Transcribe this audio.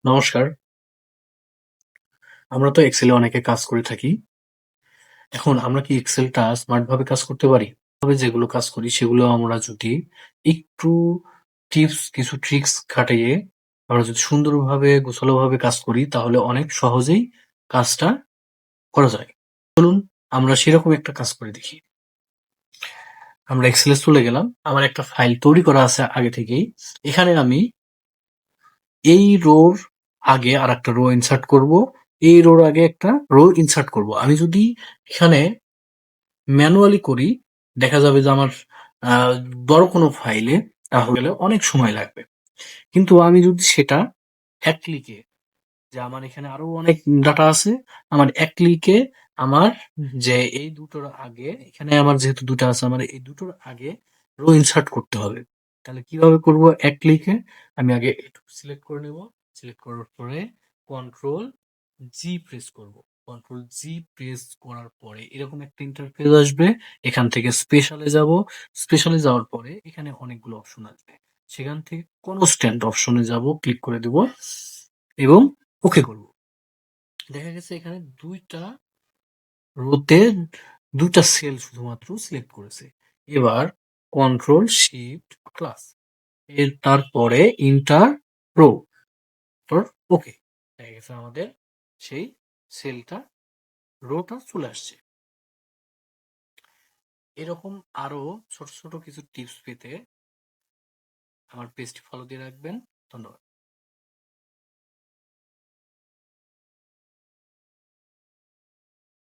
নমস্কার। আমরা তো এক্সেলে অনেকে কাজ করে থাকি। এখন আমরা কি এক্সেলটা স্মার্ট ভাবে কাজ করতে পারি? তবে যেগুলো কাজ করি সেগুলো আমরা যদি একটু কিছু ট্রিক্স খাটিয়ে আমরা যদি সুন্দরভাবে গোছালোভাবে কাজ করি তাহলে অনেক সহজেই কাজটা করা যায়। চলুন আমরা সেরকম একটা কাজ করে দেখি। আমরা এক্সেলে চলে গেলাম। আমার একটা ফাইল তৈরি করা আছে আগে থেকেই। এখানে আমি এই রোর আগে আরেকটা রো ইনসার্ট করব। এই রোর আগে একটা রো ইনসার্ট করব। আমি যদি এখানে ম্যানুয়ালি করি দেখা যাবে যে আমার বড় কোনো ফাইলে তাহলে অনেক সময় লাগবে। কিন্তু আমি যদি সেটা এক ক্লিকে যে আমার এখানে আরো অনেক ডাটা আছে, আমার এক ক্লিকে আমার যে এই দুটোর আগে এখানে আমার যেহেতু দুটো আছে আমার এই দুটোর আগে রো ইনসার্ট করতে হবে। তাহলে কিভাবে করব? এক ক্লিকে আমি আগে এটুকু সিলেক্ট করে নেব। সিলেক্ট করার পরে কন্ট্রোল জি প্রেস করব। কন্ট্রোল জি প্রেস করার পরে এরকম একটা ইন্টারফেস আসবে। এখান থেকে স্পেশালে যাব। স্পেশালে যাওয়ার পরে এখানে অনেকগুলো অপশন আসবে। সেখান থেকে কনস্ট্যান্ট অপশনে যাব, ক্লিক করে দেব এবং ওকে করব। দেখা গেছে এখানে দুইটা রোতে দুইটা সেল শুধুমাত্র সিলেক্ট করেছে। এবার কন্ট্রোল শিফট প্লাস এর তারপরে ইন্টার রো ওকে, দেখা গেছে আমাদের সেই সেলটা রোটা চলে আসছে। এরকম আরো ছোট ছোট কিছু টিপস পেতে আমার পেজটি ফলো দিয়ে রাখবেন। ধন্যবাদ।